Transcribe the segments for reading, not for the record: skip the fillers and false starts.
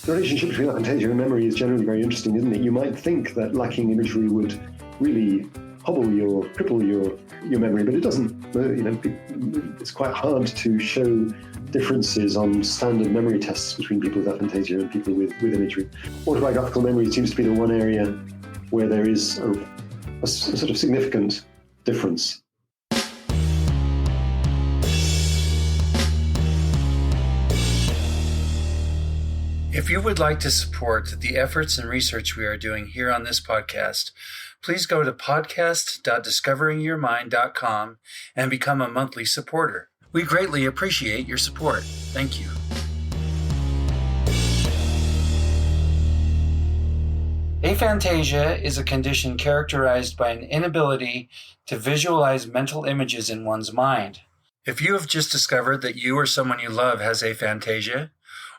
The relationship between aphantasia and memory is generally very interesting, isn't it? You might think that lacking imagery would really hobble or cripple your memory, but it doesn't. It's quite hard to show differences on standard memory tests between people with aphantasia and people with imagery. Autobiographical memory seems to be the one area where there is a sort of significant difference. If you would like to support the efforts and research we are doing here on this podcast, please go to podcast.discoveringyourmind.com and become a monthly supporter. We greatly appreciate your support. Thank you. Aphantasia is a condition characterized by an inability to visualize mental images in one's mind. If you have just discovered that you or someone you love has aphantasia,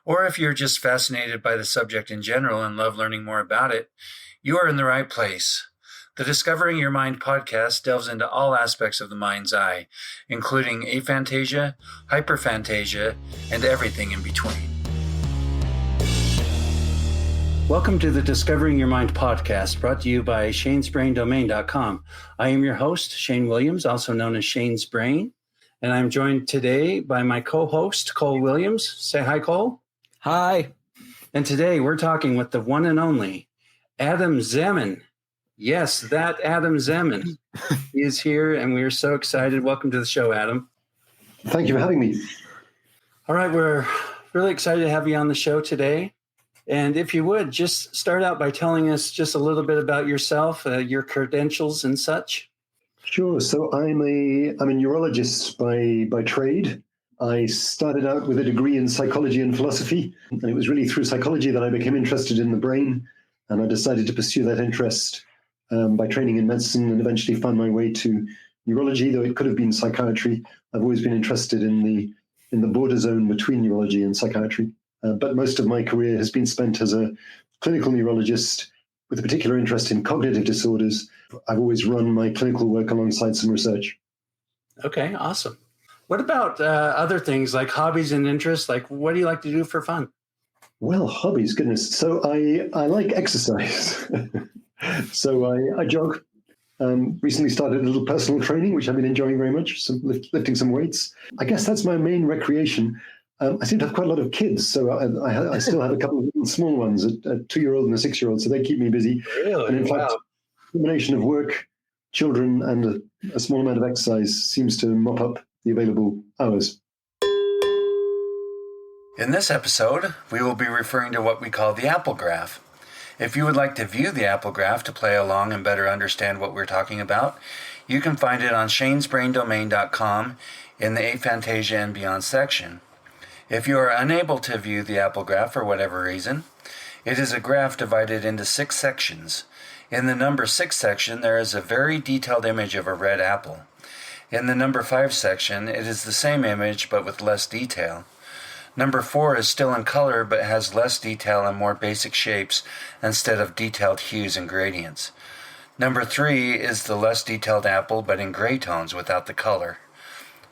or if you're just fascinated by the subject in general and love learning more about it, you are in the right place. The Discovering Your Mind podcast delves into all aspects of the mind's eye, including aphantasia, hyperphantasia, and everything in between. Welcome to the Discovering Your Mind podcast, brought to you by shanesbraindomain.com. I am your host, Shane Williams, also known as Shane's Brain, and I'm joined today by my co-host, Cole Williams. Say hi, Cole. Hi. And today we're talking with the one and only Adam Zeman. Yes, that Adam Zeman is here, and we are so excited. Welcome to the show, Adam. Thank you for having me. All right, we're really excited to have you on the show today. And if you would, just start out by telling us just a little bit about yourself, your credentials and such. Sure. So I'm a neurologist by trade. I started out with a degree in psychology and philosophy, and it was really through psychology that I became interested in the brain, and I decided to pursue that interest by training in medicine, and eventually found my way to neurology, though it could have been psychiatry. I've always been interested in the border zone between neurology and psychiatry, but most of my career has been spent as a clinical neurologist with a particular interest in cognitive disorders. I've always run my clinical work alongside some research. Okay, awesome. What about other things like hobbies and interests? Like, what do you like to do for fun? Well, hobbies, goodness. So I like exercise. So I jog. Recently started a little personal training, which I've been enjoying very much, lifting some weights. I guess that's my main recreation. I seem to have quite a lot of kids, so I still have a couple of little small ones, a 2-year-old and a 6-year-old, so they keep me busy. Really? And in Wow. fact, the combination of work, children, and a small amount of exercise seems to mop up the available hours. In this episode, we will be referring to what we call the Apple graph. If you would like to view the Apple graph to play along and better understand what we're talking about, you can find it on shanesbraindomain.com in the Aphantasia and Beyond section. If you are unable to view the Apple graph for whatever reason, it is a graph divided into 6 sections. In the number 6 section, there is a very detailed image of a red apple. In the number 5 section, it is the same image but with less detail. Number 4 is still in color but has less detail and more basic shapes instead of detailed hues and gradients. Number 3 is the less detailed apple but in gray tones without the color.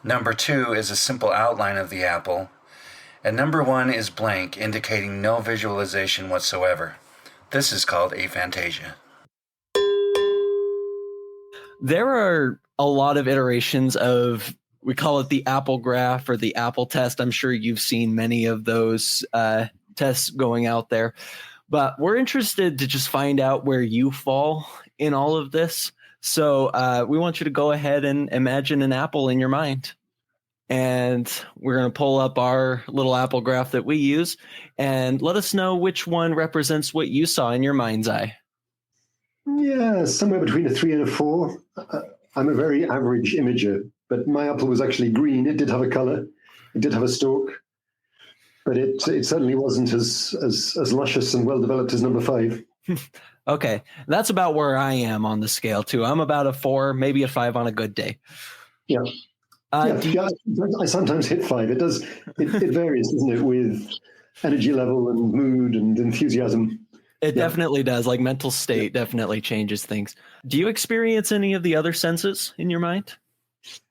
Number 2 is a simple outline of the apple. And number 1 is blank, indicating no visualization whatsoever. This is called aphantasia. There are a lot of iterations of, we call it the Apple graph or the Apple test. I'm sure you've seen many of those tests going out there. But we're interested to just find out where you fall in all of this. So we want you to go ahead and imagine an apple in your mind. And we're going to pull up our little Apple graph that we use and let us know which one represents what you saw in your mind's eye. Yeah, somewhere between a 3 and a 4. I'm a very average imager, but my apple was actually green. It did have a color. It did have a stalk, but it certainly wasn't as luscious and well-developed as number 5. Okay, that's about where I am on the scale, too. I'm about a 4, maybe a 5 on a good day. Yeah. I sometimes hit 5. It varies, doesn't it, with energy level and mood and enthusiasm. It definitely does. Like mental state definitely changes things. Do you experience any of the other senses in your mind?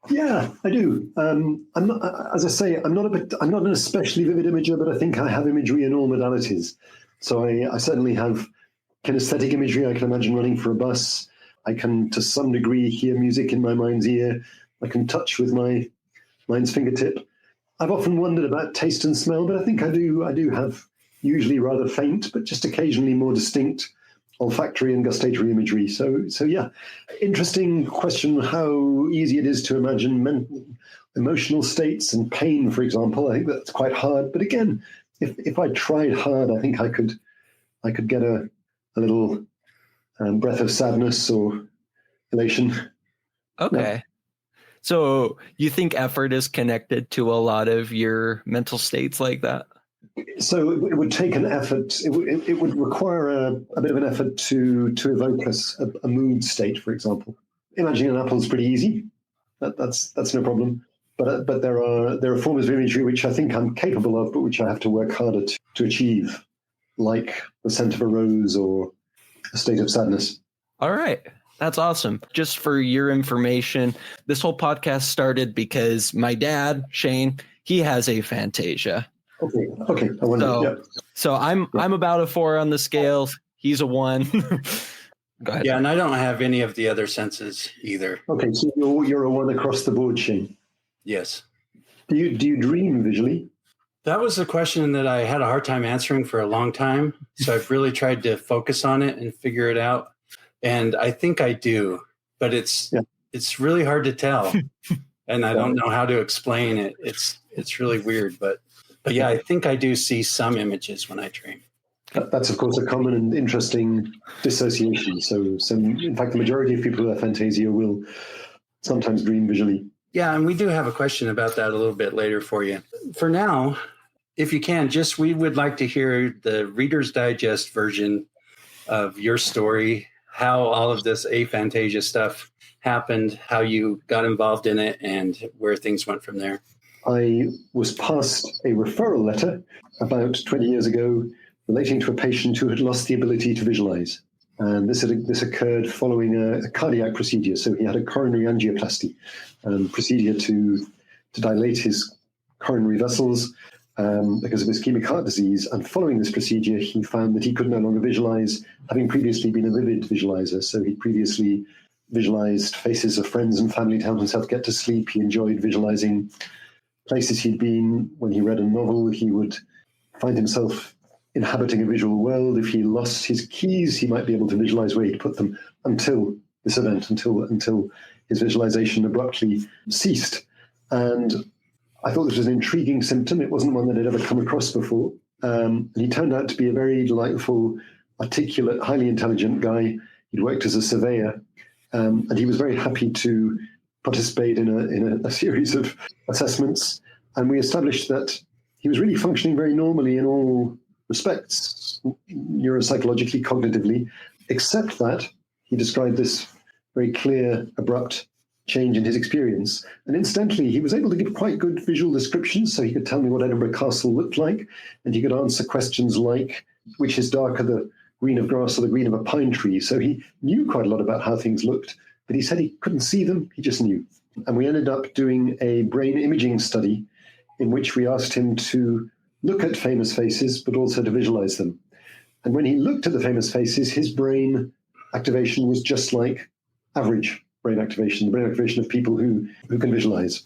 Yeah, I do. I'm not, as I say, I'm not an especially vivid imager, but I think I have imagery in all modalities. So I certainly have kinesthetic imagery. I can imagine running for a bus. I can, to some degree, hear music in my mind's ear. I can touch with my mind's fingertip. I've often wondered about taste and smell, but I think I do have usually rather faint, but just occasionally more distinct olfactory and gustatory imagery. So yeah, interesting question how easy it is to imagine emotional states and pain, for example. I think that's quite hard. But again, if I tried hard, I think I could get a little breath of sadness or elation. Okay. Yeah. So you think effort is connected to a lot of your mental states like that? So it would take an effort. It would require a bit of an effort to evoke a mood state, for example. Imagining an apple is pretty easy. That's no problem. But there are forms of imagery which I think I'm capable of, but which I have to work harder to achieve, like the scent of a rose or a state of sadness. All right. That's awesome. Just for your information, this whole podcast started because my dad, Shane, he has aphantasia. Okay. I wonder. So I'm about a 4 on the scale. He's a 1. Go ahead. Yeah, and I don't have any of the other senses either. Okay, so you're a 1 across the board, Shane. Yes. Do you dream visually? That was a question that I had a hard time answering for a long time. So I've really tried to focus on it and figure it out. And I think I do, but it's really hard to tell. And I don't know how to explain it. It's really weird, but yeah, I think I do see some images when I dream. That's, of course, a common and interesting dissociation. So in fact, the majority of people with aphantasia will sometimes dream visually. Yeah, and we do have a question about that a little bit later for you. For now, if you can, we would like to hear the Reader's Digest version of your story, how all of this aphantasia stuff happened, how you got involved in it, and where things went from there. I was passed a referral letter about 20 years ago relating to a patient who had lost the ability to visualize. And this occurred following a cardiac procedure. So he had a coronary angioplasty, procedure to dilate his coronary vessels because of ischemic heart disease. And following this procedure, he found that he could no longer visualize, having previously been a vivid visualizer. So he previously visualized faces of friends and family to help himself get to sleep. He enjoyed visualizing places he'd been. When he read a novel, he would find himself inhabiting a visual world. If he lost his keys, he might be able to visualize where he'd put them until this event, until his visualization abruptly ceased. And I thought this was an intriguing symptom. It wasn't one that I'd ever come across before. And he turned out to be a very delightful, articulate, highly intelligent guy. He'd worked as a surveyor, and he was very happy to participate in a series of assessments. And we established that he was really functioning very normally in all respects, neuropsychologically, cognitively, except that he described this very clear, abrupt change in his experience. And incidentally, he was able to give quite good visual descriptions, so he could tell me what Edinburgh Castle looked like, and he could answer questions like, which is darker, the green of grass or the green of a pine tree? So he knew quite a lot about how things looked, but he said he couldn't see them, he just knew. And we ended up doing a brain imaging study in which we asked him to look at famous faces, but also to visualize them. And when he looked at the famous faces, his brain activation was just like average brain activation, the brain activation of people who can visualize.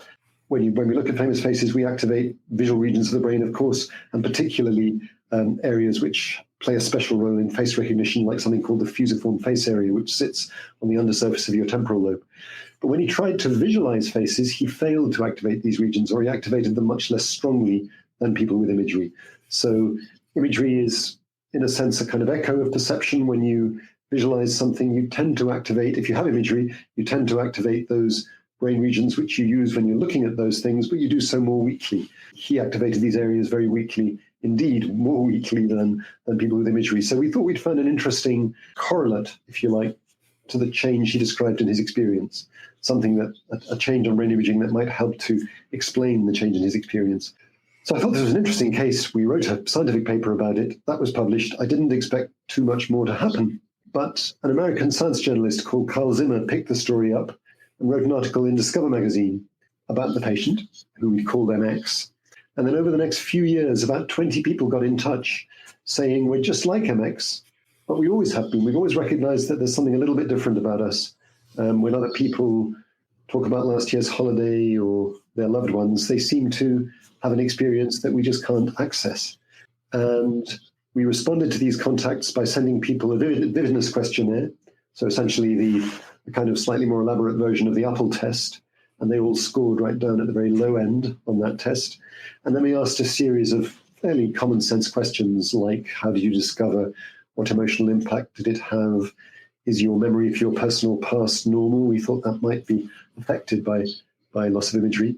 When we look at famous faces, we activate visual regions of the brain, of course, and particularly areas which play a special role in face recognition, like something called the fusiform face area, which sits on the undersurface of your temporal lobe. But when he tried to visualize faces, he failed to activate these regions, or he activated them much less strongly than people with imagery. So imagery is, in a sense, a kind of echo of perception. When you visualize something, you tend to activate, if you have imagery, you tend to activate those brain regions which you use when you're looking at those things, but you do so more weakly. He activated these areas very weakly, indeed more weakly than people with imagery. So we thought we'd find an interesting correlate, if you like, to the change he described in his experience, something that, a change on brain imaging that might help to explain the change in his experience. So I thought this was an interesting case. We wrote a scientific paper about it. That was published. I didn't expect too much more to happen. But an American science journalist called Carl Zimmer picked the story up and wrote an article in Discover magazine about the patient, who we called MX. And then over the next few years, about 20 people got in touch saying, we're just like MX, but we always have been. We've always recognized that there's something a little bit different about us. When other people talk about last year's holiday or their loved ones, they seem to have an experience that we just can't access. And we responded to these contacts by sending people a vividness questionnaire. So essentially the kind of slightly more elaborate version of the Apple test. And they all scored right down at the very low end on that test. And then we asked a series of fairly common sense questions like, how did you discover? What emotional impact did it have? Is your memory of your personal past normal? We thought that might be affected by loss of imagery.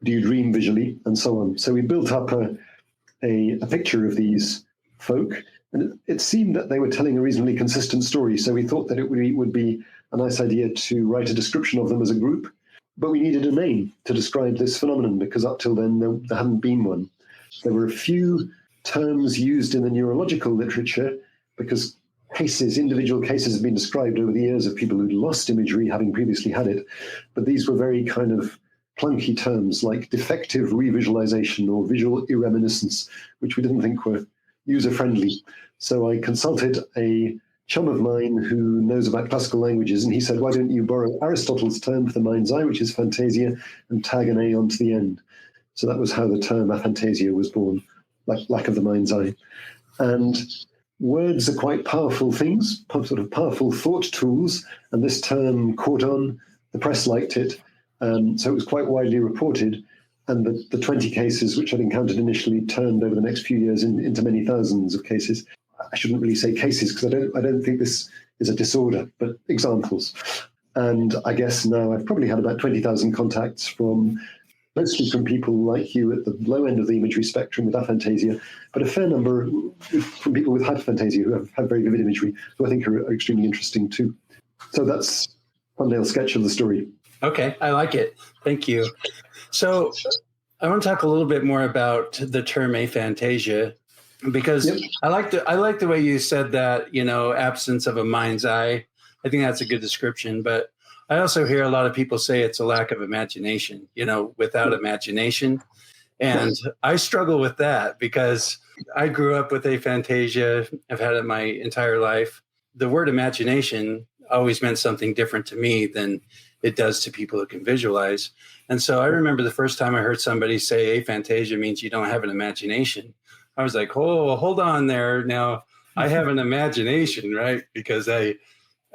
Do you dream visually? And so on. So we built up a picture of these folk, and it seemed that they were telling a reasonably consistent story. So we thought that it would be a nice idea to write a description of them as a group, but we needed a name to describe this phenomenon because up till then there hadn't been one. There were a few terms used in the neurological literature because individual cases have been described over the years of people who'd lost imagery having previously had it, but these were very kind of clunky terms like defective revisualization or visual irreminiscence, which we didn't think were user-friendly. So I consulted a chum of mine who knows about classical languages, and he said, why don't you borrow Aristotle's term for the mind's eye, which is phantasia, and tag an A onto the end. So that was how the term aphantasia was born, like lack of the mind's eye. And words are quite powerful things, sort of powerful thought tools, and this term caught on, the press liked it, so it was quite widely reported, and the 20 cases which I'd encountered initially turned over the next few years into many thousands of cases. I shouldn't really say cases because I don't think this is a disorder, but examples. And I guess now I've probably had about 20,000 contacts mostly from people like you at the low end of the imagery spectrum with aphantasia, but a fair number from people with hyperphantasia who have very vivid imagery, who I think are extremely interesting too. So that's a thumbnail sketch of the story. Okay, I like it. Thank you. So I want to talk a little bit more about the term aphantasia, because yep. I like the way you said that, absence of a mind's eye. I think that's a good description, but I also hear a lot of people say it's a lack of imagination, without imagination. And I struggle with that because I grew up with aphantasia. I've had it my entire life. The word imagination always meant something different to me than it does to people who can visualize. And so I remember the first time I heard somebody say aphantasia means you don't have an imagination. I was like, oh, hold on there. Now I have an imagination, right? Because I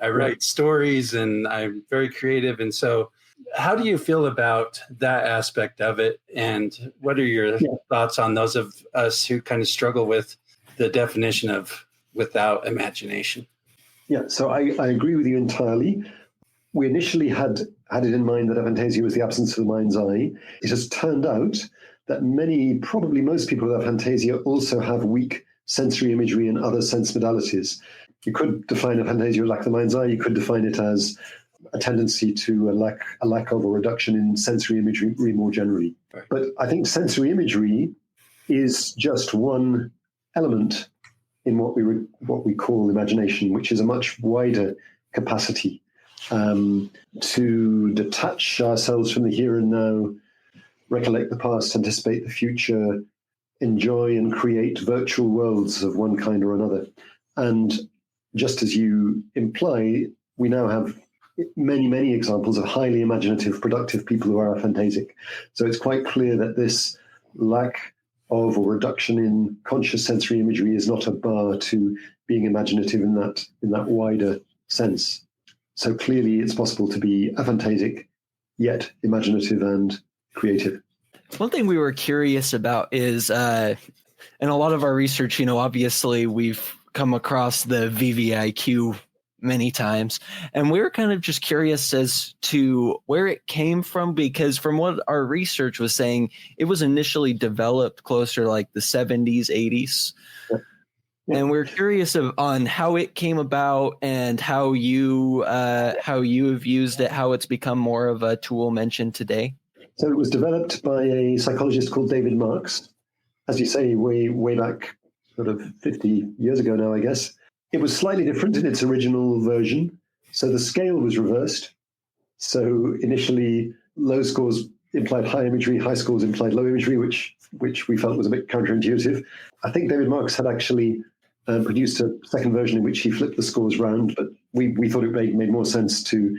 write stories and I'm very creative. And so how do you feel about that aspect of it? And what are your thoughts on those of us who kind of struggle with the definition of without imagination? Yeah, so I agree with you entirely. We initially had it in mind that aphantasia was the absence of the mind's eye. It has turned out that probably most people with aphantasia also have weak sensory imagery and other sense modalities. You could define aphantasia as lack of the mind's eye. You could define it as a tendency to a lack of or reduction in sensory imagery more generally. Right. But I think sensory imagery is just one element in what we call imagination, which is a much wider capacity to detach ourselves from the here and now, recollect the past, anticipate the future, enjoy and create virtual worlds of one kind or another. And just as you imply, we now have many, many examples of highly imaginative, productive people who are aphantasic. So it's quite clear that this lack of or reduction in conscious sensory imagery is not a bar to being imaginative in that wider sense. So clearly it's possible to be aphantasic, yet imaginative and creative. One thing we were curious about is, in a lot of our research, obviously we've come across the VVIQ many times, and we were kind of just curious as to where it came from, because from what our research was saying, it was initially developed closer to like the 70s, 80s. And we're curious on how it came about and how you have used it, how it's become more of a tool mentioned today. So it was developed by a psychologist called David Marks, as you say, way back, sort of 50 years ago now, I guess. It was slightly different in its original version. So the scale was reversed. So initially, low scores implied high imagery, high scores implied low imagery, which we felt was a bit counterintuitive. I think David Marks had actually produced a second version in which he flipped the scores round, but we thought it made more sense to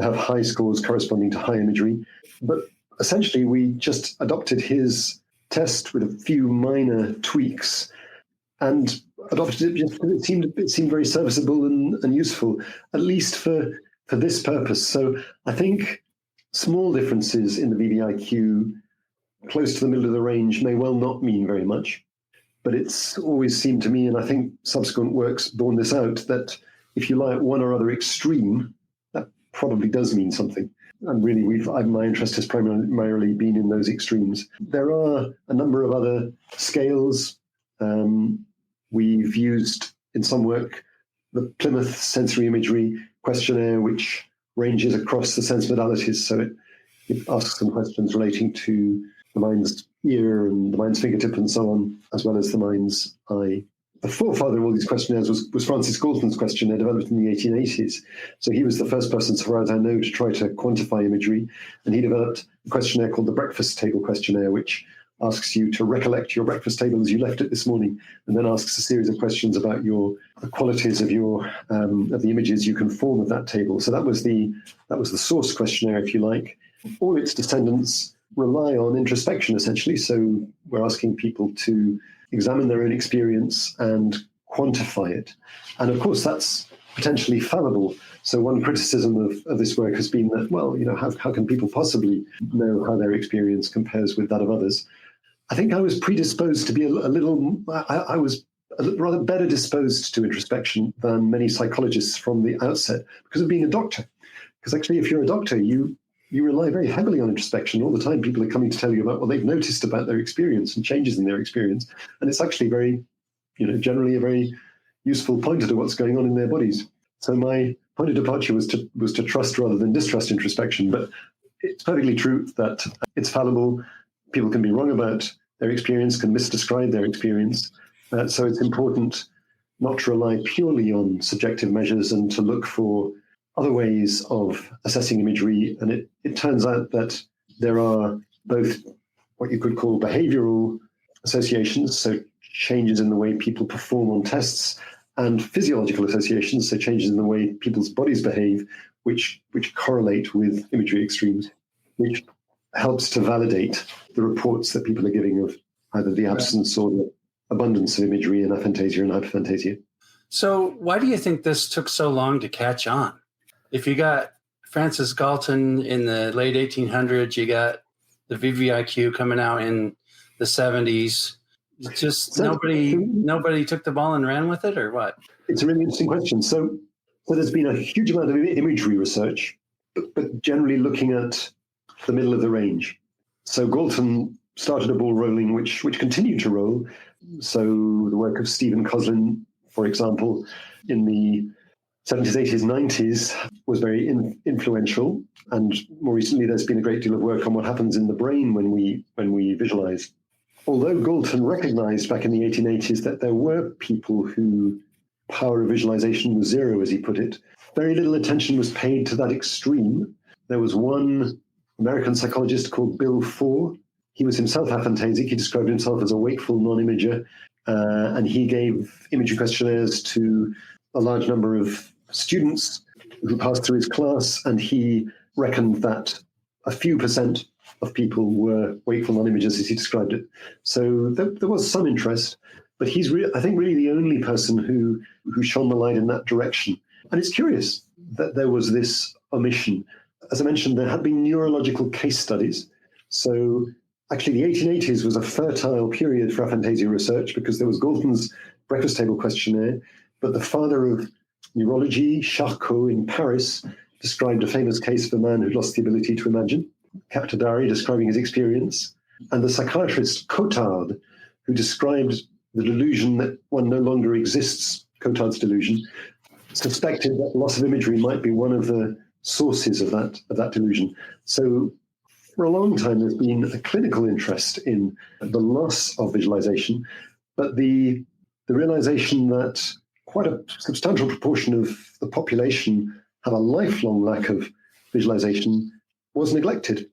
have high scores corresponding to high imagery. But essentially, we just adopted his test with a few minor tweaks and adopted it just because it seemed very serviceable and useful, at least for this purpose. So I think small differences in the VVIQ close to the middle of the range may well not mean very much. But it's always seemed to me, and I think subsequent works borne this out, that if you lie at one or other extreme, that probably does mean something. And really, my interest has primarily been in those extremes. There are a number of other scales. We've used in some work the Plymouth Sensory Imagery Questionnaire, which ranges across the sense modalities. So it asks some questions relating to the mind's ear and the mind's fingertip and so on, as well as the mind's eye. The forefather of all these questionnaires was Francis Galton's questionnaire, developed in the 1880s. So he was the first person, so far as I know, to try to quantify imagery. And he developed a questionnaire called the Breakfast Table Questionnaire, which asks you to recollect your breakfast table as you left it this morning, and then asks a series of questions about the qualities of the images you can form of that table. So that was the source questionnaire, if you like. All its descendants rely on introspection, essentially. So we're asking people to examine their own experience and quantify it. And of course, that's potentially fallible. So one criticism of this work has been that, well, how can people possibly know how their experience compares with that of others? I think I was predisposed to be I was rather better disposed to introspection than many psychologists from the outset because of being a doctor. Because actually, if you're a doctor, you rely very heavily on introspection. All the time, people are coming to tell you about what they've noticed about their experience and changes in their experience. And it's actually very, generally a very useful pointer to what's going on in their bodies. So my point of departure was to trust rather than distrust introspection. But it's perfectly true that it's fallible. People can be wrong about their experience, can misdescribe their experience. So it's important not to rely purely on subjective measures and to look for other ways of assessing imagery. And it turns out that there are both what you could call behavioral associations, so changes in the way people perform on tests, and physiological associations, so changes in the way people's bodies behave, which correlate with imagery extremes, which helps to validate the reports that people are giving of either the absence or the abundance of imagery in aphantasia and hyperphantasia. So why do you think this took so long to catch on? If you got Francis Galton in the late 1800s, you got the VVIQ coming out in the 70s, just nobody took the ball and ran with it, or what? It's a really interesting question. So there's been a huge amount of imagery research, but generally looking at the middle of the range. So Galton started a ball rolling, which continued to roll. So the work of Stephen Coslin, for example, in the 70s, 80s, 90s was very influential. And more recently, there's been a great deal of work on what happens in the brain when we visualize. Although Galton recognized back in the 1880s that there were people who power of visualization was zero, as he put it, very little attention was paid to that extreme. There was one American psychologist called Bill Fore. He was himself aphantasic. He described himself as a wakeful non-imager, and he gave imagery questionnaires to a large number of students who passed through his class, and he reckoned that a few percent of people were wakeful non-imagers, as he described it. So there was some interest, but he's, I think, really the only person who shone the light in that direction. And it's curious that there was this omission. As I mentioned, there had been neurological case studies. So actually, the 1880s was a fertile period for aphantasia research because there was Galton's breakfast table questionnaire, but the father of neurology, Charcot in Paris, described a famous case of a man who'd lost the ability to imagine, kept a diary describing his experience, and the psychiatrist Cotard, who described the delusion that one no longer exists, Cotard's delusion, suspected that loss of imagery might be one of the sources of that delusion. So for a long time, there's been a clinical interest in the loss of visualization, but the realization that quite a substantial proportion of the population have a lifelong lack of visualization was neglected.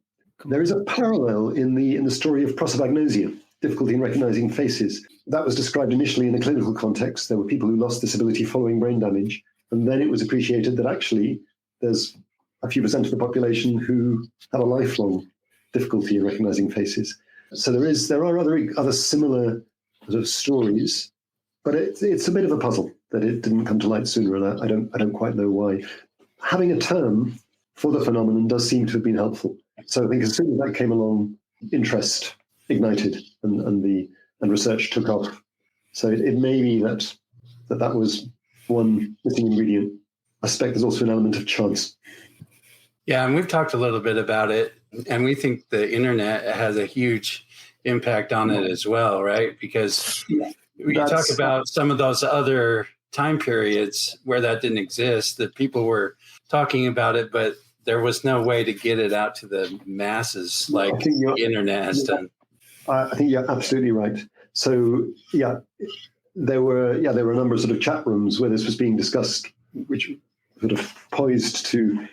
There is a parallel in the story of prosopagnosia, difficulty in recognizing faces. That was described initially in a clinical context. There were people who lost this ability following brain damage, and then it was appreciated that actually there's a few percent of the population who have a lifelong difficulty in recognizing faces. So there are other similar sort of stories, but it's a bit of a puzzle that it didn't come to light sooner, and I don't quite know why. Having a term for the phenomenon does seem to have been helpful. So I think as soon as that came along, interest ignited and research took off. So it may be that was one missing ingredient. I suspect there's also an element of chance. Yeah, and we've talked a little bit about it, and we think the internet has a huge impact on it as well, right? Because we talk about some of those other time periods where that didn't exist, that people were talking about it, but there was no way to get it out to the masses like the internet has done. I think you're absolutely right. So there were a number of sort of chat rooms where this was being discussed, which sort of poised to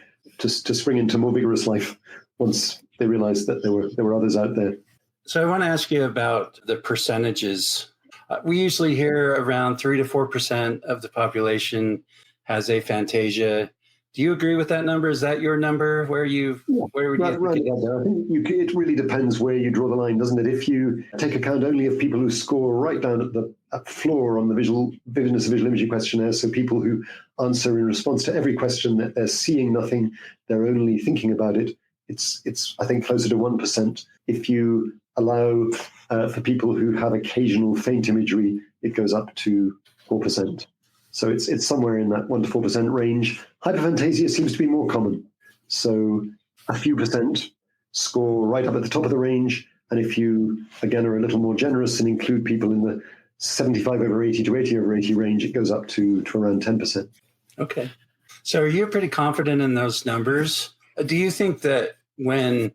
spring into more vigorous life once they realized that there were others out there. So I want to ask you about the percentages. We usually hear around 3 to 4% of the population has aphantasia. Do you agree with that number? Is that your number? Where would you? Right, I think it really depends where you draw the line, doesn't it? If you take account only of people who score right down at the floor on the vividness of visual imagery questionnaire, so people who answer in response to every question that they're seeing nothing, they're only thinking about it, it's I think closer to 1%. If you allow for people who have occasional faint imagery, it goes up to 4%. So it's somewhere in that 1 to 4% range. Hyperphantasia seems to be more common. So a few percent score right up at the top of the range. And if you, again, are a little more generous and include people in the 75 over 80 to 80 over 80 range, it goes up to around 10%. Okay. So are you pretty confident in those numbers? Do you think that when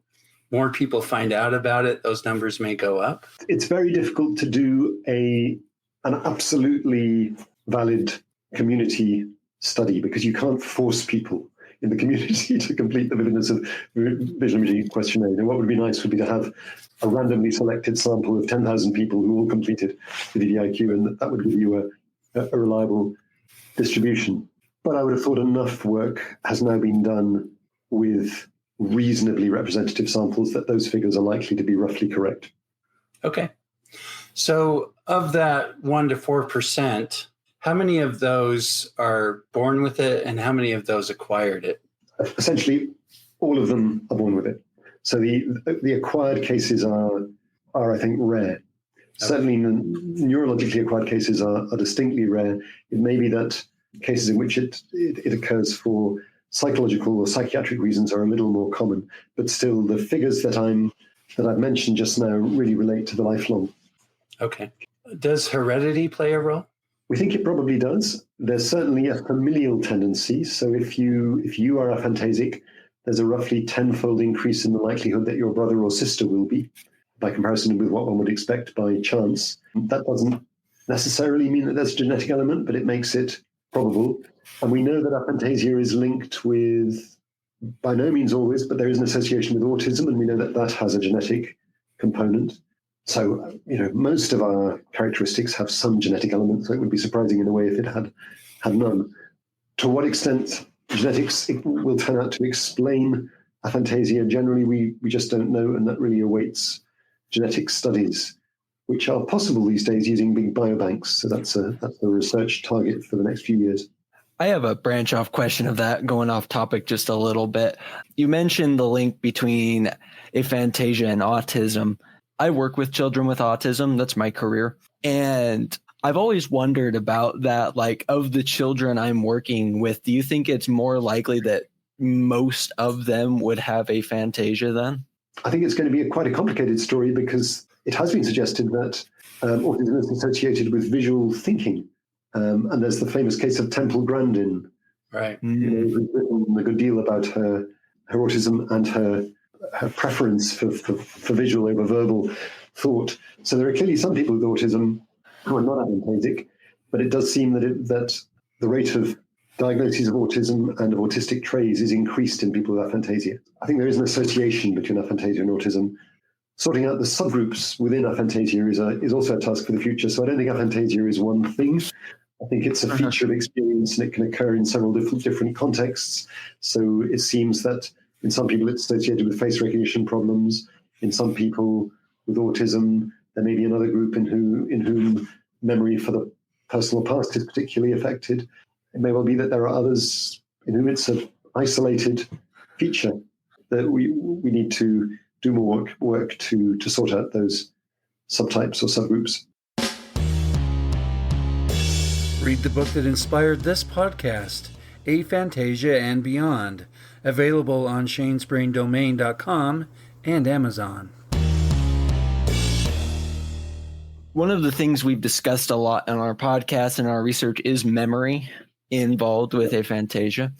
more people find out about it, those numbers may go up? It's very difficult to do an absolutely valid community study because you can't force people in the community to complete the vividness of visual imagery questionnaire. And what would be nice would be to have a randomly selected sample of 10,000 people who all completed the VDIQ, and that would give you a reliable distribution. But I would have thought enough work has now been done with reasonably representative samples that those figures are likely to be roughly correct. Okay. So of that 1 to 4%, how many of those are born with it and how many of those acquired it? Essentially, all of them are born with it. So the acquired cases are I think, rare. Okay. Certainly, neurologically acquired cases are distinctly rare. It may be that cases in which it occurs for psychological or psychiatric reasons are a little more common, but still the figures that I've mentioned just now really relate to the lifelong. Okay. Does heredity play a role? We think it probably does. There's certainly a familial tendency. So if you are aphantasic, there's a roughly 10-fold increase in the likelihood that your brother or sister will be, by comparison with what one would expect by chance. That doesn't necessarily mean that there's a genetic element, but it makes it probable. And we know that aphantasia is linked with, by no means always, but there is an association with autism, and we know that that has a genetic component. So, most of our characteristics have some genetic element, so it would be surprising in a way if it had none. To what extent genetics will turn out to explain aphantasia, generally we just don't know, and that really awaits genetic studies, which are possible these days using big biobanks. So that's a research target for the next few years. I have a branch off question of that, going off topic just a little bit. You mentioned the link between aphantasia and autism. I work with children with autism. That's my career. And I've always wondered about that. Like, of the children I'm working with, do you think it's more likely that most of them would have aphantasia then? I think it's going to be quite a complicated story because it has been suggested that autism is associated with visual thinking. And there's the famous case of Temple Grandin. Right. Who's written a good deal about her autism and her preference for visual over verbal thought. So there are clearly some people with autism who are not aphantasic, but it does seem that the rate of diagnoses of autism and of autistic traits is increased in people with aphantasia. I think there is an association between aphantasia and autism. Sorting out the subgroups within aphantasia is also a task for the future. So I don't think aphantasia is one thing. I think it's a feature of experience, and it can occur in several different contexts. So it seems that in some people it's associated with face recognition problems. In some people with autism, there may be another group in whom memory for the personal past is particularly affected. It may well be that there are others in whom it's an isolated feature that we need to do more work to sort out those subtypes or subgroups. Read the book that inspired this podcast, Aphantasia and Beyond, available on shanesbraindomain.com and Amazon. One of the things we've discussed a lot in our podcast and our research is memory involved with aphantasia.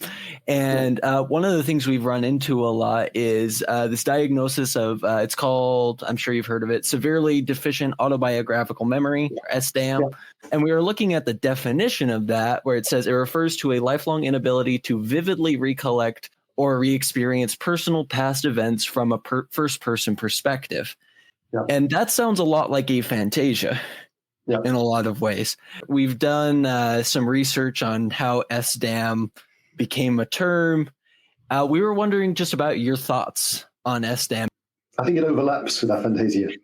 And one of the things we've run into a lot is this diagnosis of, it's called, I'm sure you've heard of it, severely deficient autobiographical memory, or SDAM. Yeah. And we were looking at the definition of that, where it says it refers to a lifelong inability to vividly recollect or re-experience personal past events from a first-person perspective. Yeah. And that sounds a lot like aphantasia. Yeah. In a lot of ways. We've done some research on how SDAM became a term. We were wondering just about your thoughts on SDAM. I think it overlaps with aphantasia.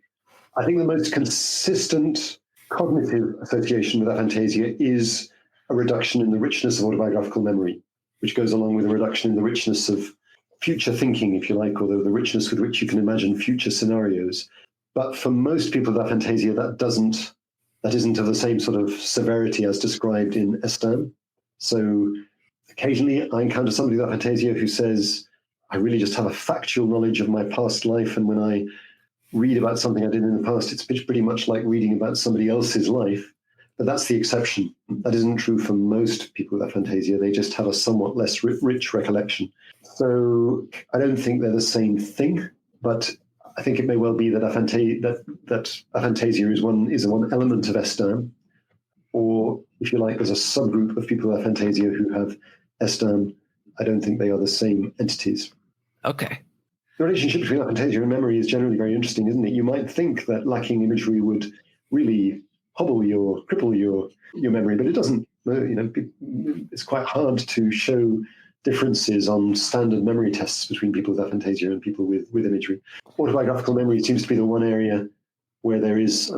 I think the most consistent cognitive association with aphantasia is a reduction in the richness of autobiographical memory, which goes along with a reduction in the richness of future thinking, if you like, or the richness with which you can imagine future scenarios. But for most people with aphantasia, that isn't of the same sort of severity as described in SDAM. So occasionally I encounter somebody with aphantasia who says, I really just have a factual knowledge of my past life, and when I read about something I did in the past, it's pretty much like reading about somebody else's life. But that's the exception. That isn't true for most people with aphantasia. They just have a somewhat less rich recollection. So I don't think they're the same thing, but I think it may well be that aphantasia is one element of SDAM, or if you like, there's a subgroup of people with aphantasia who have SDAM. I don't think they are the same entities. Okay. The relationship between aphantasia and memory is generally very interesting, isn't it? You might think that lacking imagery would really hobble or cripple your memory, but it doesn't. It's quite hard to show differences on standard memory tests between people with aphantasia and people with imagery. Autobiographical memory seems to be the one area where there is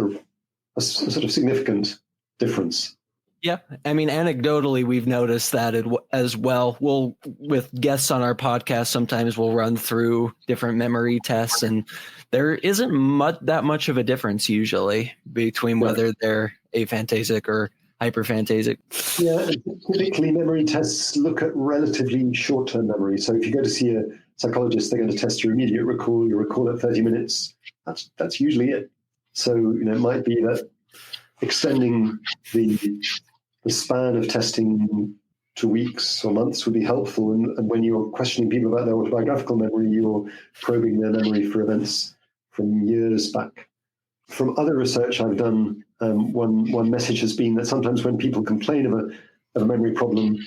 a sort of significant difference. Yeah. I mean, anecdotally, we've noticed that as well. With guests on our podcast, sometimes we'll run through different memory tests, and there isn't that much of a difference usually between whether they're aphantasic or hyperphantasic. Yeah, typically memory tests look at relatively short-term memory. So if you go to see a psychologist, they're going to test your immediate recall, your recall at 30 minutes. That's usually it. So it might be that extending the span of testing to weeks or months would be helpful. And when you're questioning people about their autobiographical memory, you're probing their memory for events from years back. From other research I've done, one message has been that sometimes when people complain of a memory problem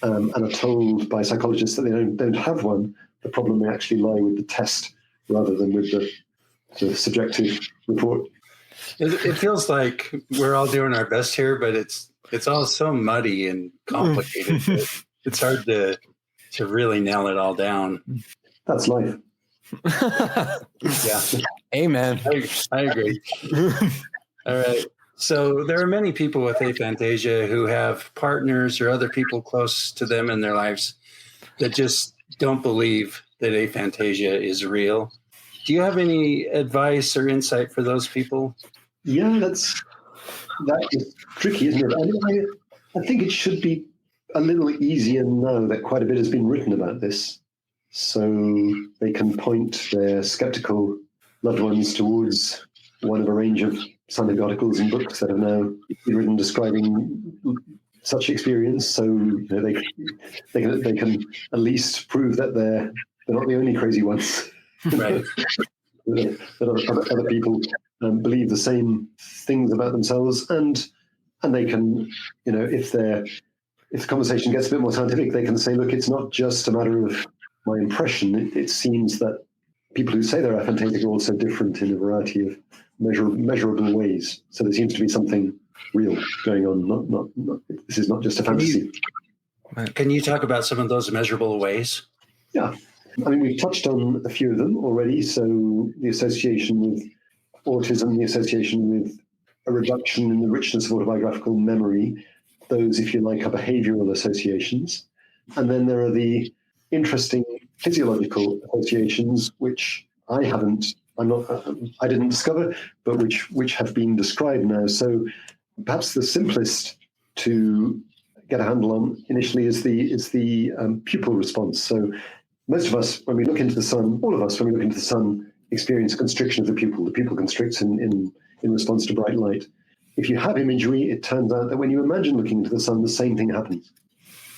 and are told by psychologists that they don't have one, the problem may actually lie with the test rather than with the subjective report. It feels like we're all doing our best here, but it's all so muddy and complicated. It's hard to really nail it all down. That's life. Yeah. Amen. I agree. All right. So there are many people with aphantasia who have partners or other people close to them in their lives that just don't believe that aphantasia is real. Do you have any advice or insight for those people? Yeah, that is tricky, isn't it? I think it should be a little easier now that quite a bit has been written about this, so they can point their skeptical loved ones towards one of a range of scientific articles and books that have now been written describing such experience. So they can at least prove that they're not the only crazy ones. Right. that other people believe the same things about themselves, and they can, if they're if the conversation gets a bit more scientific, they can say, look, it's not just a matter of my impression. It seems that people who say they're aphantasic are also different in a variety of measurable ways. So there seems to be something real going on. Not this is not just a fantasy. Can you talk about some of those measurable ways? Yeah. I mean, we've touched on a few of them already. So the association with autism, the association with a reduction in the richness of autobiographical memory, those, if you like, are behavioral associations. And then there are the interesting physiological associations, which I didn't discover, but which have been described now. So perhaps the simplest to get a handle on initially is the pupil response. So most of us, when we look into the sun, all of us, when we look into the sun, experience a constriction of the pupil. The pupil constricts in response to bright light. If you have imagery, it turns out that when you imagine looking into the sun, the same thing happens.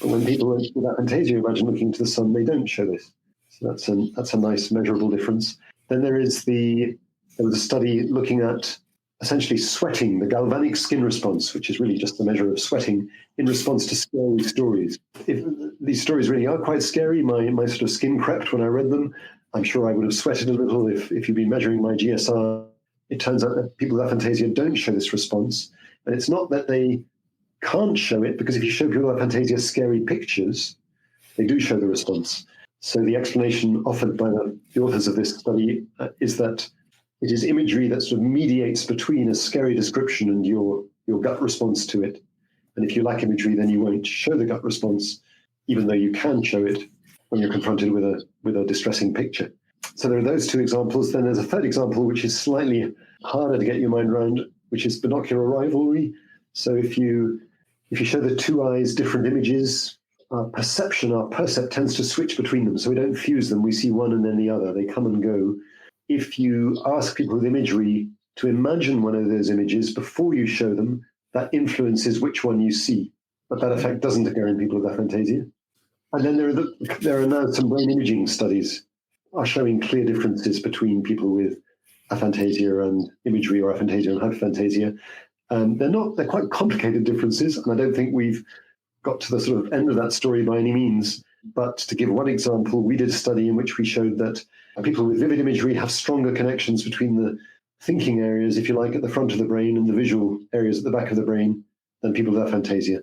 But when people with aphantasia imagine looking into the sun, they don't show this. So that's a nice measurable difference. Then there was a study looking at essentially sweating, the galvanic skin response, which is really just a measure of sweating in response to scary stories. If these stories really are quite scary, my sort of skin crept when I read them. I'm sure I would have sweated a little if you'd been measuring my GSR. It turns out that people with aphantasia don't show this response. And it's not that they can't show it, because if you show people with aphantasia scary pictures, they do show the response. So the explanation offered by the authors of this study is that it is imagery that sort of mediates between a scary description and your gut response to it. And if you lack imagery, then you won't show the gut response, even though you can show it when you're confronted with a distressing picture. So there are those two examples. Then there's a third example, which is slightly harder to get your mind around, which is binocular rivalry. So if you show the two eyes different images, our percept tends to switch between them. So we don't fuse them. We see one and then the other. They come and go. If you ask people with imagery to imagine one of those images before you show them, that influences which one you see. But that effect doesn't occur in people with aphantasia. And then there are now some brain imaging studies are showing clear differences between people with aphantasia and imagery, or aphantasia and hyperphantasia. They're quite complicated differences, and I don't think we've got to the sort of end of that story by any means. But to give one example, we did a study in which we showed that people with vivid imagery have stronger connections between the thinking areas, if you like, at the front of the brain and the visual areas at the back of the brain than people with aphantasia.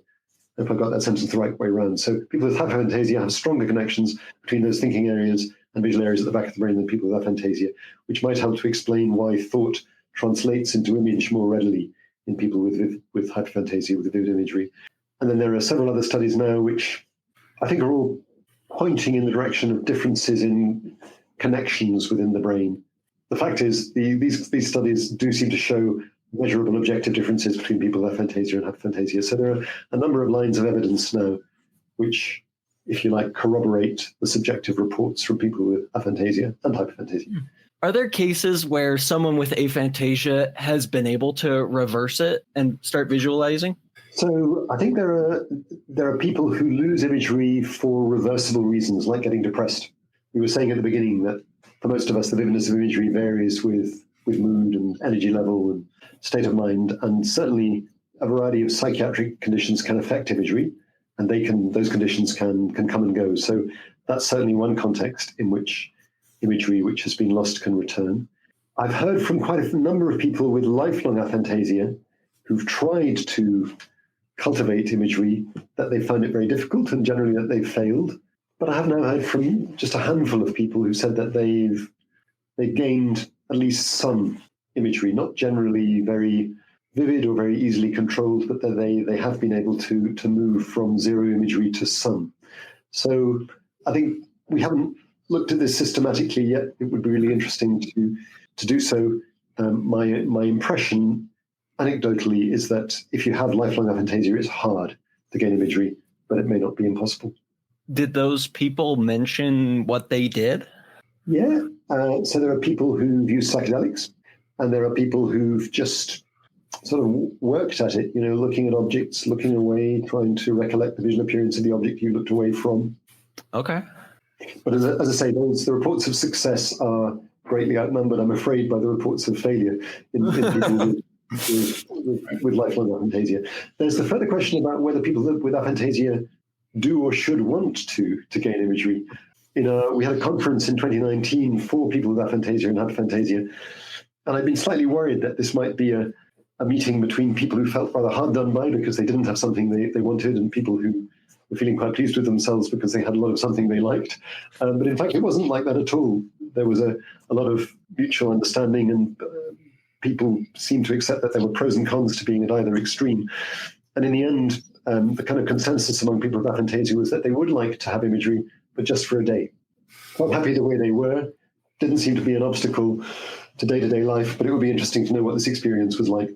I hope I got that sentence the right way around. So people with hyperphantasia have stronger connections between those thinking areas and visual areas at the back of the brain than people with aphantasia, which might help to explain why thought translates into image more readily in people with hyperphantasia, with vivid imagery. And then there are several other studies now which I think are all pointing in the direction of differences in connections within the brain. The fact is, these studies do seem to show measurable objective differences between people with aphantasia and hyperphantasia. So there are a number of lines of evidence now which, if you like, corroborate the subjective reports from people with aphantasia and hyperphantasia. Are there cases where someone with aphantasia has been able to reverse it and start visualizing? So I think there are people who lose imagery for reversible reasons, like getting depressed. We were saying at the beginning that for most of us, the vividness of imagery varies with mood and energy level and state of mind, and certainly a variety of psychiatric conditions can affect imagery, and those conditions can come and go. So that's certainly one context in which imagery which has been lost can return. I've heard from quite a number of people with lifelong aphantasia who've tried to cultivate imagery that they found it very difficult, and generally that they've failed. But I have now heard from just a handful of people who said that they've gained at least some imagery, not generally very vivid or very easily controlled, but that they have been able to move from zero imagery to some. So I think we haven't looked at this systematically yet. It would be really interesting to do so. My impression, anecdotally, is that if you have lifelong aphantasia, it's hard to gain imagery, but it may not be impossible. Did those people mention what they did? Yeah. So there are people who've used psychedelics, and there are people who've just sort of worked at it, looking at objects, looking away, trying to recollect the visual appearance of the object you looked away from. Okay. But as I say, the reports of success are greatly outnumbered, I'm afraid, by the reports of failure in people with lifelong aphantasia. There's the further question about whether people with aphantasia do or should want to gain imagery. We had a conference in 2019 for people with aphantasia and aphantasia, and I've been slightly worried that this might be a meeting between people who felt rather hard done by because they didn't have something they wanted, and people who were feeling quite pleased with themselves because they had a lot of something they liked. But in fact, it wasn't like that at all. There was a lot of mutual understanding, and people seemed to accept that there were pros and cons to being at either extreme. And in the end, the kind of consensus among people with aphantasia was that they would like to have imagery, but just for a day. Quite happy the way they were. Didn't seem to be an obstacle to day-to-day life, but it would be interesting to know what this experience was like.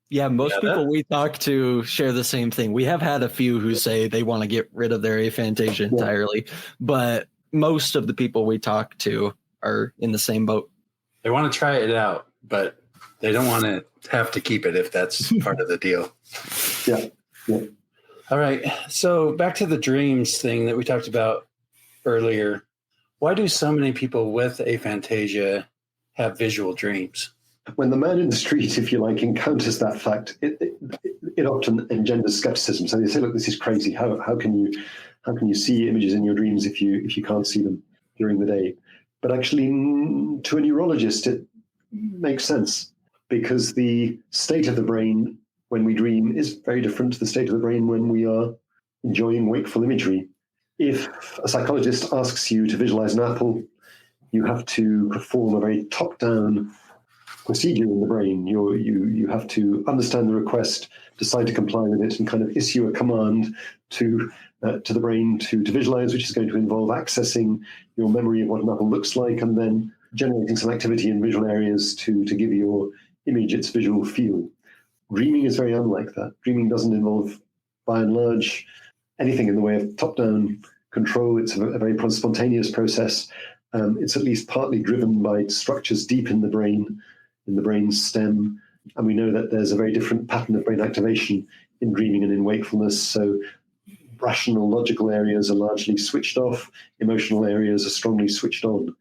Yeah, most people we talk to share the same thing. We have had a few who say they want to get rid of their aphantasia entirely, but most of the people we talk to are in the same boat. They want to try it out, but they don't want to have to keep it if that's part of the deal. Yeah. All right. So back to the dreams thing that we talked about earlier. Why do so many people with aphantasia have visual dreams? When the man in the street, if you like, encounters that fact, it often engenders skepticism. So they say, "Look, this is crazy. How can you see images in your dreams if you can't see them during the day?" But actually, to a neurologist, it makes sense, because the state of the brain when we dream is very different to the state of the brain when we are enjoying wakeful imagery. If a psychologist asks you to visualize an apple, you have to perform a very top-down procedure in the brain. You have to understand the request, decide to comply with it, and kind of issue a command to the brain to visualize, which is going to involve accessing your memory of what an apple looks like, and then generating some activity in visual areas to give your image its visual feel. Dreaming is very unlike that. Dreaming doesn't involve, by and large, anything in the way of top-down control. It's a very spontaneous process. It's at least partly driven by structures deep in the brain's stem. And we know that there's a very different pattern of brain activation in dreaming and in wakefulness. So rational, logical areas are largely switched off. Emotional areas are strongly switched on.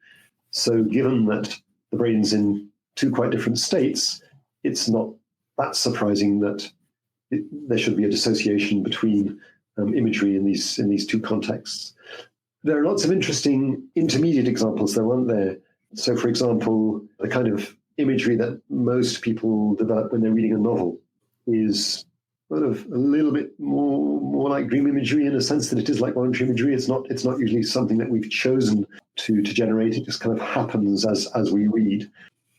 So given that the brain's in two quite different states, it's not that surprising that there should be a dissociation between imagery in these two contexts. There are lots of interesting intermediate examples, though, aren't there? So, for example, the kind of imagery that most people develop when they're reading a novel is sort of a little bit more like dream imagery, in a sense that it is like voluntary imagery. It's not usually something that we've chosen to generate. It just kind of happens as we read.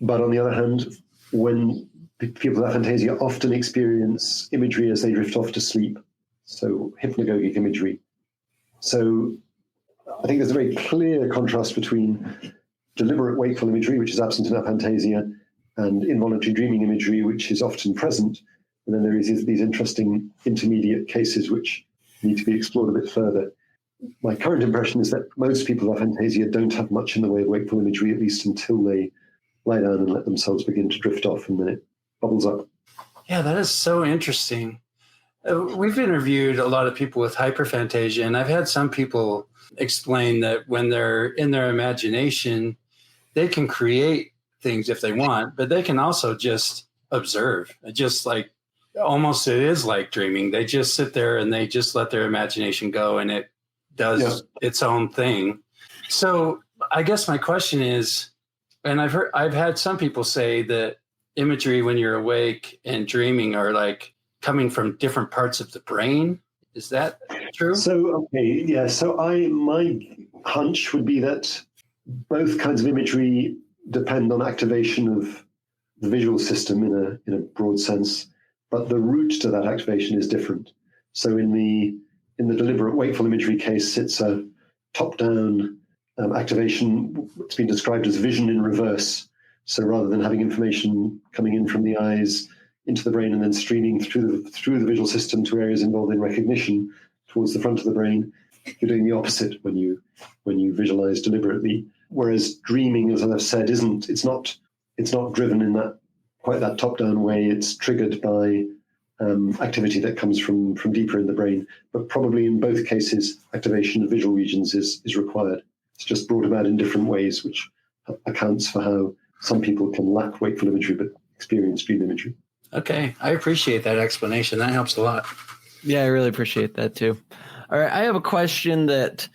But on the other hand, when people with aphantasia often experience imagery as they drift off to sleep, so hypnagogic imagery. So I think there's a very clear contrast between deliberate wakeful imagery, which is absent in aphantasia, and involuntary dreaming imagery, which is often present. And then there is these interesting intermediate cases which need to be explored a bit further. My current impression is that most people with aphantasia don't have much in the way of wakeful imagery, at least until they lie down and let themselves begin to drift off, and then it bubbles up. Yeah, that is so interesting. We've interviewed a lot of people with hyperphantasia, and I've had some people explain that when they're in their imagination, they can create things if they want, but they can also just observe. Just like almost it is like dreaming. They just sit there and they just let their imagination go, and it does its own thing. So I guess my question is, and I've had some people say that imagery when you're awake and dreaming are like coming from different parts of the brain. Is that true? So, So my hunch would be that both kinds of imagery depend on activation of the visual system in a broad sense, but the route to that activation is different. So in the deliberate wakeful imagery case, it's a top-down activation. It's been described as vision in reverse. So rather than having information coming in from the eyes into the brain and then streaming through the visual system to areas involved in recognition towards the front of the brain, you're doing the opposite when you visualize deliberately. Whereas dreaming, as I've said, it's not driven in quite that top-down way. It's triggered by activity that comes from deeper in the brain. But probably in both cases, activation of visual regions is required. It's just brought about in different ways, which accounts for how some people can lack wakeful imagery but experience dream imagery. Okay. I appreciate that explanation. That helps a lot. Yeah, I really appreciate that too. All right, I have a question that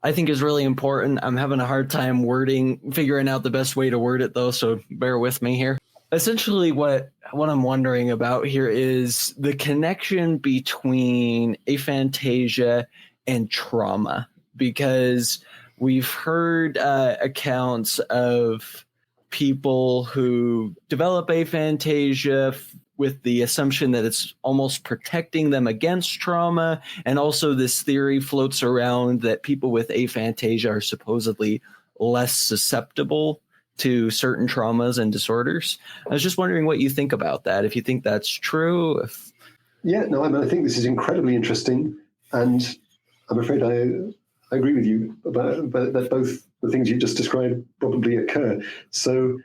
I think is really important. I'm having a hard time figuring out the best way to word it though, so bear with me here. Essentially what I'm wondering about here is the connection between aphantasia and trauma, because we've heard accounts of people who develop aphantasia with the assumption that it's almost protecting them against trauma. And also this theory floats around that people with aphantasia are supposedly less susceptible to certain traumas and disorders. I was just wondering what you think about that, if you think that's true. Yeah, no, I think this is incredibly interesting. And I'm afraid I agree with you about that both the things you just described probably occur. So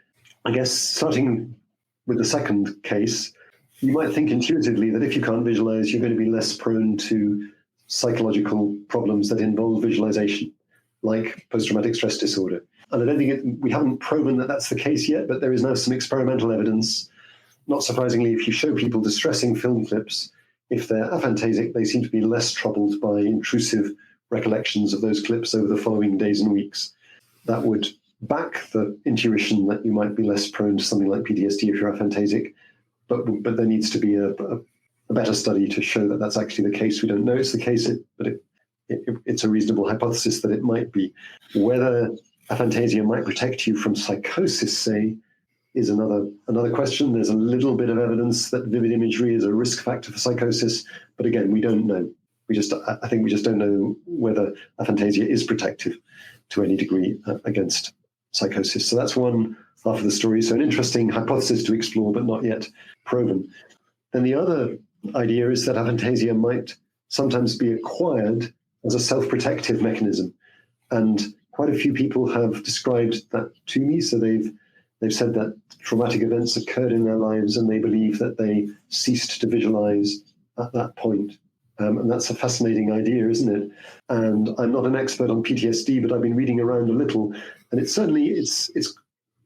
I guess starting with the second case, you might think intuitively that if you can't visualize, you're going to be less prone to psychological problems that involve visualization, like post-traumatic stress disorder. And I don't think we haven't proven that that's the case yet, but there is now some experimental evidence. Not surprisingly, if you show people distressing film clips, if they're aphantasic, they seem to be less troubled by intrusive recollections of those clips over the following days and weeks. That would back the intuition that you might be less prone to something like PTSD if you're aphantasic. But there needs to be a better study to show that that's actually the case. We don't know it's the case, but it's a reasonable hypothesis that it might be. Whether aphantasia might protect you from psychosis, say, is another question. There's a little bit of evidence that vivid imagery is a risk factor for psychosis, but again, we don't know. I think we just don't know whether aphantasia is protective to any degree against psychosis. So that's one half of the story. So an interesting hypothesis to explore, but not yet proven. Then the other idea is that aphantasia might sometimes be acquired as a self-protective mechanism. And quite a few people have described that to me. So they've said that traumatic events occurred in their lives and they believe that they ceased to visualize at that point. And that's a fascinating idea, isn't it? And I'm not an expert on PTSD, but I've been reading around a little, and it's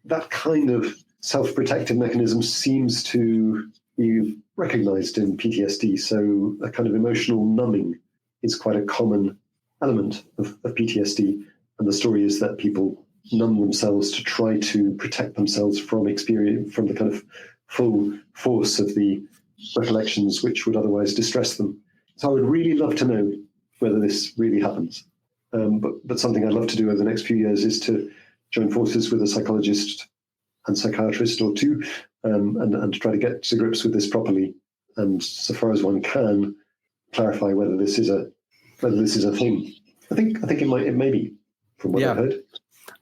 that kind of self-protective mechanism seems to be recognized in PTSD. So a kind of emotional numbing is quite a common element of PTSD. And the story is that people numb themselves to try to protect themselves from the kind of full force of the recollections which would otherwise distress them. So I would really love to know whether this really happens. But something I'd love to do over the next few years is to join forces with a psychologist and psychiatrist or two, and try to get to grips with this properly, and so far as one can, clarify whether this is a thing. I think it may be, from what I've heard.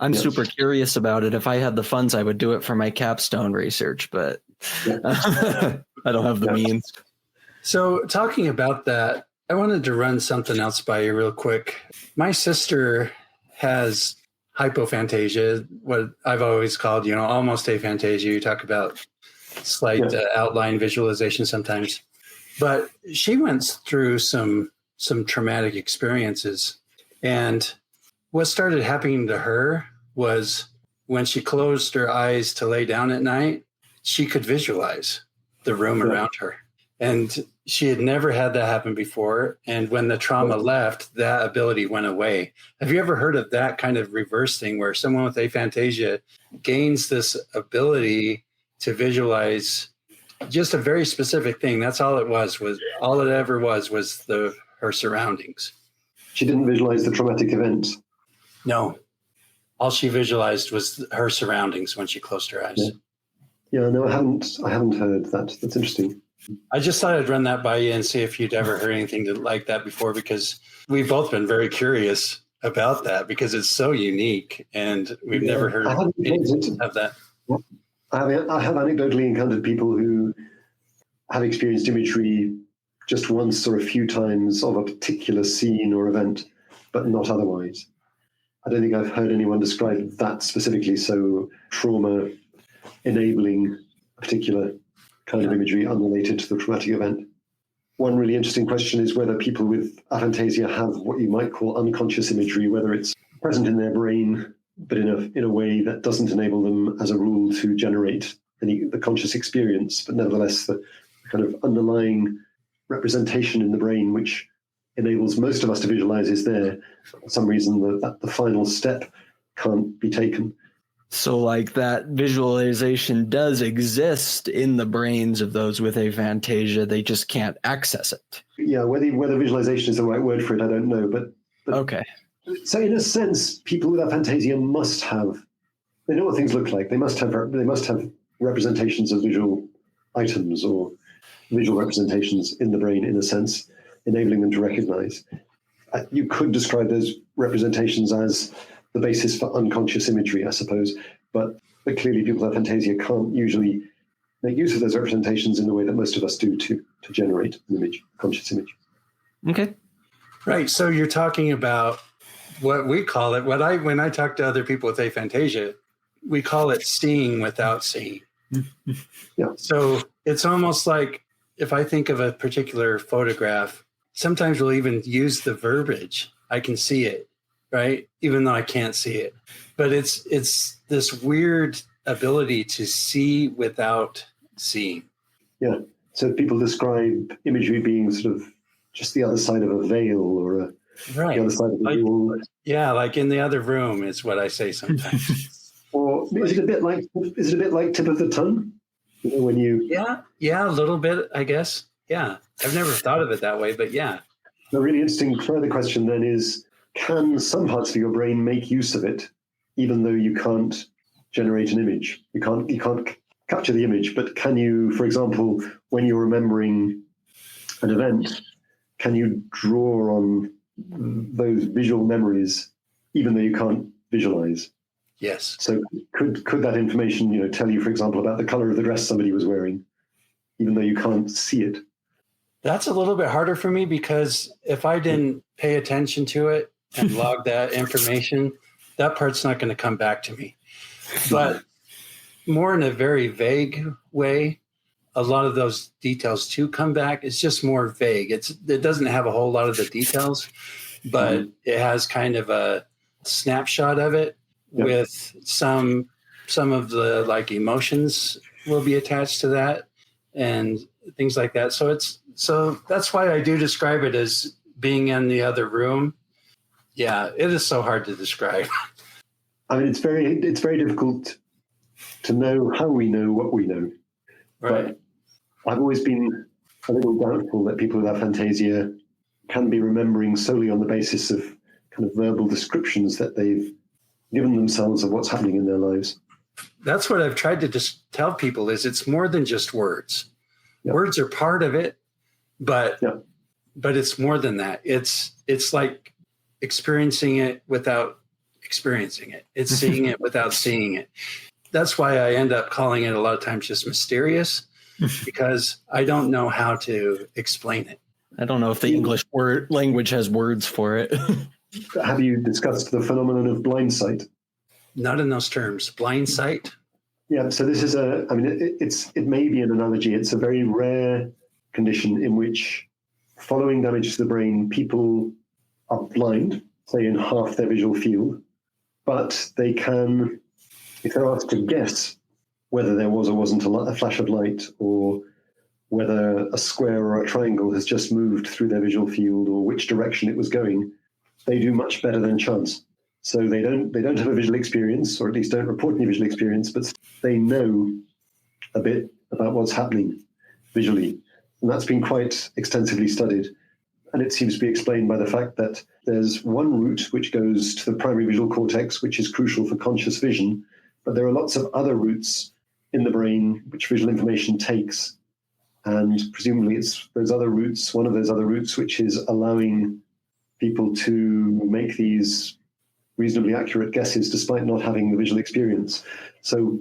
I'm super curious about it. If I had the funds, I would do it for my capstone research, but I don't have the means. So talking about that, I wanted to run something else by you real quick. My sister has hypophantasia, what I've always called, almost aphantasia. You talk about slight outline visualization sometimes. But she went through some traumatic experiences. And what started happening to her was when she closed her eyes to lay down at night, she could visualize the room around her. And she had never had that happen before. And when the trauma left, that ability went away. Have you ever heard of that kind of reverse thing where someone with aphantasia gains this ability to visualize just a very specific thing? That's all it was all it ever was her surroundings. She didn't visualize the traumatic event? No. All she visualized was her surroundings when she closed her eyes. Yeah, no, I haven't heard that. That's interesting. I just thought I'd run that by you and see if you'd ever heard anything like that before, because we've both been very curious about that because it's so unique and we've never heard anything of that. I have anecdotally encountered people who have experienced imagery just once or a few times of a particular scene or event, but not otherwise. I don't think I've heard anyone describe that specifically. So trauma enabling a particular kind of imagery unrelated to the traumatic event. One really interesting question is whether people with aphantasia have what you might call unconscious imagery, whether it's present in their brain, but in a way that doesn't enable them, as a rule, to generate the conscious experience, but nevertheless the kind of underlying representation in the brain which enables most of us to visualize is there. For some reason, the final step can't be taken. So like that visualization does exist in the brains of those with aphantasia, they just can't access it. Yeah, whether visualization is the right word for it, I don't know. But Okay. So in a sense, people with aphantasia must have, they know what things look like. They must have representations of visual items or visual representations in the brain, in a sense, enabling them to recognize. You could describe those representations as the basis for unconscious imagery, I suppose, but clearly people with aphantasia can't usually make use of those representations in the way that most of us do to generate an image, a conscious image. Okay. Right. So you're talking about what we call it, when I talk to other people with aphantasia, we call it seeing without seeing. Yeah. So it's almost like if I think of a particular photograph, sometimes we'll even use the verbiage, I can see it, right? Even though I can't see it. But it's this weird ability to see without seeing. Yeah. So people describe imagery being sort of just the other side of a veil or the other side of a wall. Yeah, like in the other room is what I say sometimes. Or is it a bit like tip of the tongue? You know, when you Yeah, a little bit, I guess. Yeah. I've never thought of it that way, but yeah. The really interesting further question then is, can some parts of your brain make use of it, even though you can't generate an image? You can't capture the image, but can you, for example, when you're remembering an event, can you draw on those visual memories, even though you can't visualize? Yes. So could that information, tell you, for example, about the color of the dress somebody was wearing, even though you can't see it? That's a little bit harder for me because if I didn't pay attention to it and log that information, that part's not going to come back to me. But more in a very vague way, a lot of those details too come back. It's just more vague. It doesn't have a whole lot of the details, but it has kind of a snapshot of it with some of the like emotions will be attached to that and things like that. So that's why I do describe it as being in the other room. Yeah, it is so hard to describe. I mean, it's very difficult to know how we know what we know. Right. But I've always been a little doubtful that people with aphantasia can be remembering solely on the basis of kind of verbal descriptions that they've given themselves of what's happening in their lives. That's what I've tried to just tell people is it's more than just words. Yep. Words are part of it, but it's more than that. It's like experiencing it without experiencing it. It's seeing it without seeing it. That's why I end up calling it a lot of times just mysterious, because I don't know how to explain it. I don't know if the English language has words for it. Have you discussed the phenomenon of blind sight? Not in those terms. Blind sight? Yeah, so this is it may be an analogy. It's a very rare condition in which, following damage to the brain, people are blind, say in half their visual field, but they can, if they're asked to guess whether there was or wasn't a flash of light, or whether a square or a triangle has just moved through their visual field, or which direction it was going, they do much better than chance. So they don't have a visual experience, or at least don't report any visual experience, but they know a bit about what's happening visually. And that's been quite extensively studied. And it seems to be explained by the fact that there's one route which goes to the primary visual cortex, which is crucial for conscious vision, but there are lots of other routes in the brain which visual information takes. And presumably it's those other routes, one of those other routes, which is allowing people to make these reasonably accurate guesses despite not having the visual experience. So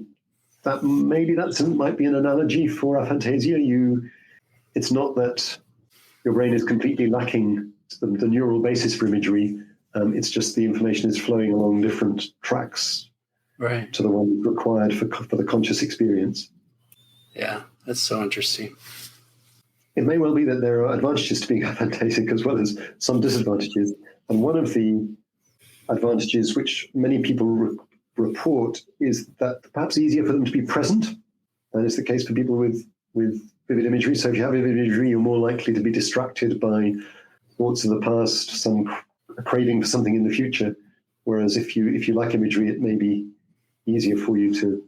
that might be an analogy for aphantasia. It's not that your brain is completely lacking the neural basis for imagery. It's just the information is flowing along different tracks, right, to the one required for the conscious experience. Yeah, that's so interesting. It may well be that there are advantages to being aphantasic as well as some disadvantages. And one of the advantages which many people report is that perhaps easier for them to be present. And it's the case for people with vivid imagery. So if you have vivid imagery, you're more likely to be distracted by thoughts of the past, some craving for something in the future. Whereas if you like imagery, it may be easier for you to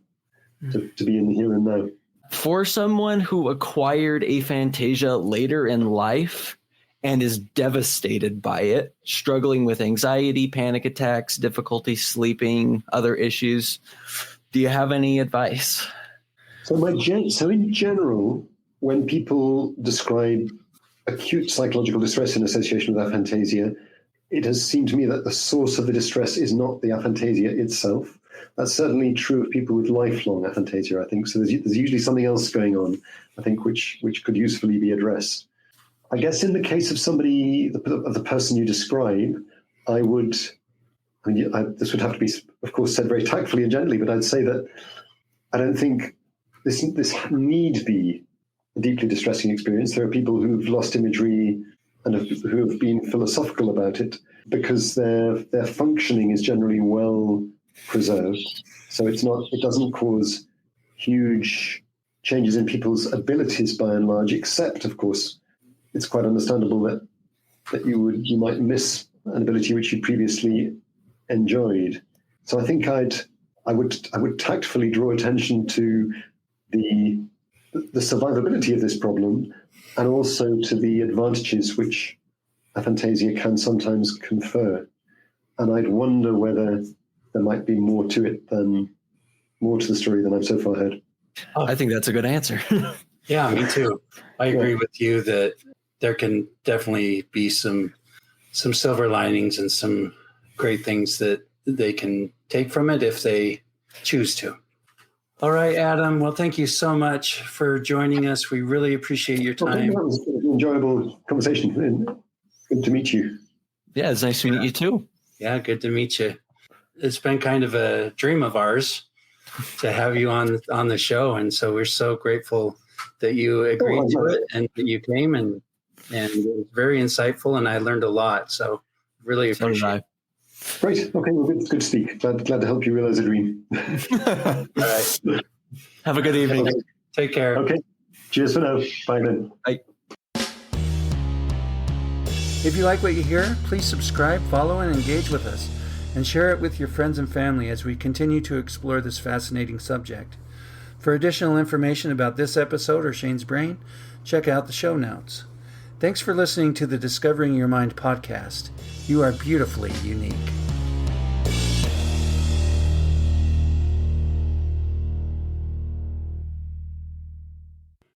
be in the here and now. For someone who acquired aphantasia later in life and is devastated by it, struggling with anxiety, panic attacks, difficulty sleeping, other issues, do you have any advice? So in general, when people describe acute psychological distress in association with aphantasia, it has seemed to me that the source of the distress is not the aphantasia itself. That's certainly true of people with lifelong aphantasia, I think. So there's usually something else going on, I think, which could usefully be addressed. I guess in the case of somebody, of the person you describe, this would have to be, of course, said very tactfully and gently, but I'd say that I don't think this need be a deeply distressing experience. There are people who've lost imagery and who have been philosophical about it because their functioning is generally well preserved. So it doesn't cause huge changes in people's abilities by and large, except, of course, it's quite understandable that you might miss an ability which you previously enjoyed. So I think I would tactfully draw attention to the survivability of this problem and also to the advantages which aphantasia can sometimes confer. And I'd wonder whether there might be more to the story than I've so far heard. I think that's a good answer. Yeah, me too. I agree with you that there can definitely be some silver linings and some great things that they can take from it if they choose to. All right, Adam. Well, thank you so much for joining us. We really appreciate your time. That was an enjoyable conversation. Good to meet you. Yeah, it's nice to meet you too. Yeah, good to meet you. It's been kind of a dream of ours to have you on the show, and so we're so grateful that you agreed to it and that you came, and it was very insightful, and I learned a lot. So really appreciate it. Great. Okay, well, good to speak. Glad to help you realize a dream. All right. Have a good evening. Okay. Take care. Okay. Cheers for now. Bye then. Bye. If you like what you hear, please subscribe, follow, and engage with us, and share it with your friends and family as we continue to explore this fascinating subject. For additional information about this episode or Shane's Brain, check out the show notes. Thanks for listening to the Discovering Your Mind podcast. You are beautifully unique.